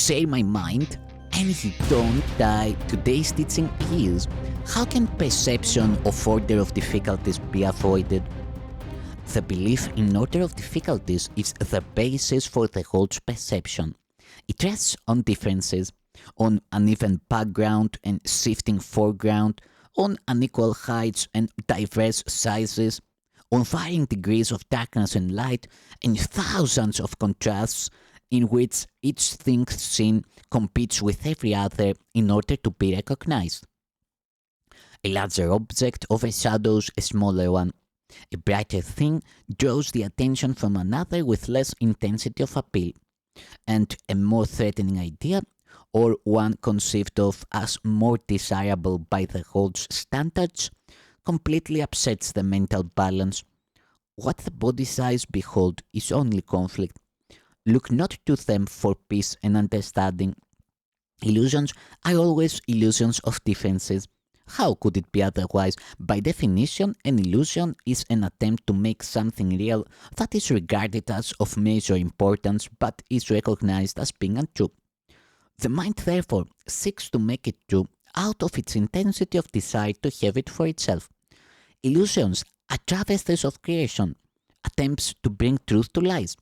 share my mind? And if you don't, today's teaching is how can perception of order of difficulties be avoided? The belief in order of difficulties is the basis for the whole perception. It rests on differences, on uneven background and shifting foreground, on unequal heights and diverse sizes, on varying degrees of darkness and light, and thousands of contrasts in which each thing seen competes with every other in order to be recognized. A larger object overshadows a smaller one. A brighter thing draws the attention from another with less intensity of appeal, and a more threatening idea, or one conceived of as more desirable by the whole's standards, completely upsets the mental balance. What the body's eyes behold is only conflict. Look not to them for peace and understanding. Illusions are always illusions of differences. How could it be otherwise? By definition, an illusion is an attempt to make something real that is regarded as of major importance but is recognized as being untrue. The mind therefore seeks to make it true out of its intensity of desire to have it for itself. Illusions are travesties of creation, attempts to bring truth to lies.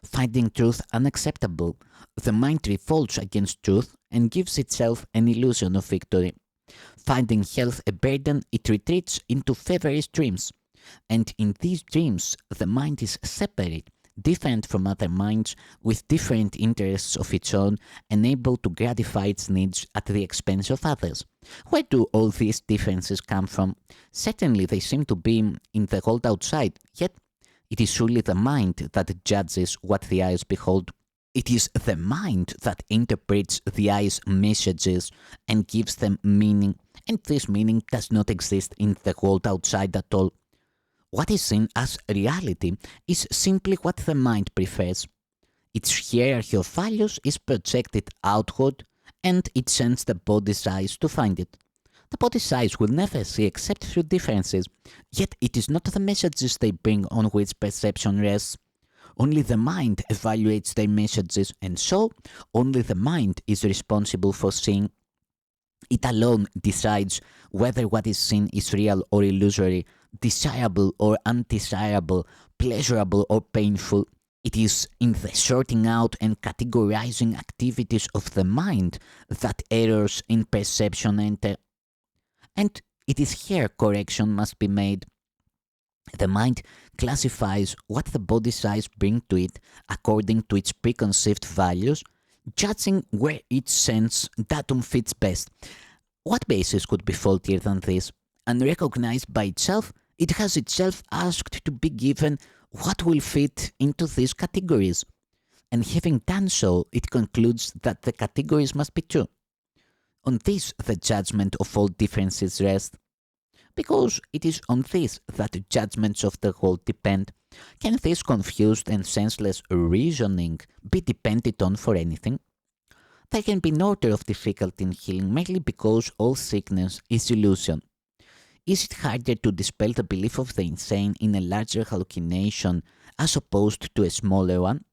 Finding truth unacceptable, the mind revolts against truth and gives itself an illusion of victory. Finding health a burden, it retreats into feverish dreams. And in these dreams, the mind is separate, different from other minds, with different interests of its own, and able to gratify its needs at the expense of others. Where do all these differences come from? Certainly they seem to be in the world outside, yet it is surely the mind that judges what the eyes behold. It is the mind that interprets the eye's messages and gives them meaning, and this meaning does not exist in the world outside at all. What is seen as reality is simply what the mind prefers. Its hierarchy of values is projected outward, and it sends the body's eyes to find it. The body's eyes will never see except through differences, yet it is not the messages they bring on which perception rests. Only the mind evaluates their messages, and so only the mind is responsible for seeing. It alone decides whether what is seen is real or illusory, desirable or undesirable, pleasurable or painful. It is in the sorting out and categorizing activities of the mind that errors in perception enter. And it is here correction must be made. The mind classifies what the body's eyes bring to it according to its preconceived values, judging where each sense datum fits best. What basis could be faultier than this? Unrecognized by itself, it has itself asked to be given what will fit into these categories. And having done so, it concludes that the categories must be true. On this the judgment of all differences rests. Because it is on this that the judgments of the whole depend. Can this confused and senseless reasoning be depended on for anything? There can be no order of difficulty in healing merely because all sickness is illusion. Is it harder to dispel the belief of the insane in a larger hallucination as opposed to a smaller one?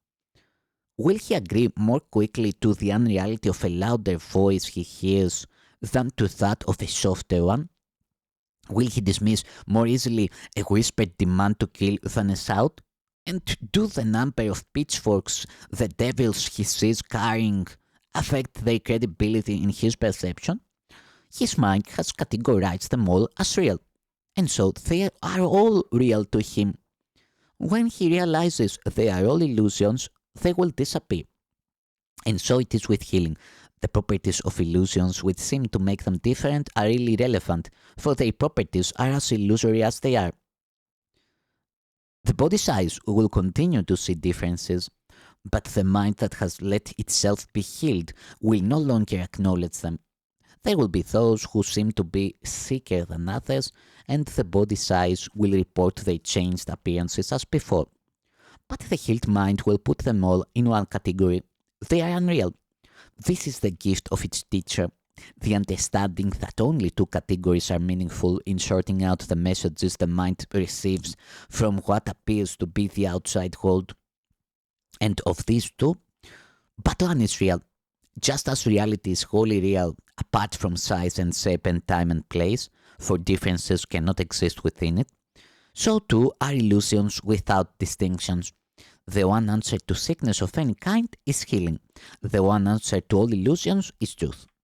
Will he agree more quickly to the unreality of a louder voice he hears than to that of a softer one? Will he dismiss more easily a whispered demand to kill than a shout? And do the number of pitchforks the devils he sees carrying affect their credibility in his perception? His mind has categorized them all as real, and so they are all real to him. When he realizes they are all illusions, they will disappear. And so it is with healing. The properties of illusions which seem to make them different are really relevant, for their properties are as illusory as they are. The body's eyes will continue to see differences, but the mind that has let itself be healed will no longer acknowledge them. There will be those who seem to be sicker than others, and the body's eyes will report their changed appearances as before. But the healed mind will put them all in one category. They are unreal. This is the gift of its teacher, the understanding that only two categories are meaningful in sorting out the messages the mind receives from what appears to be the outside world. And of these two, but one is real. Just as reality is wholly real apart from size and shape and time and place, for differences cannot exist within it, so too are illusions without distinctions. The one answer to sickness of any kind is healing. The one answer to all illusions is truth.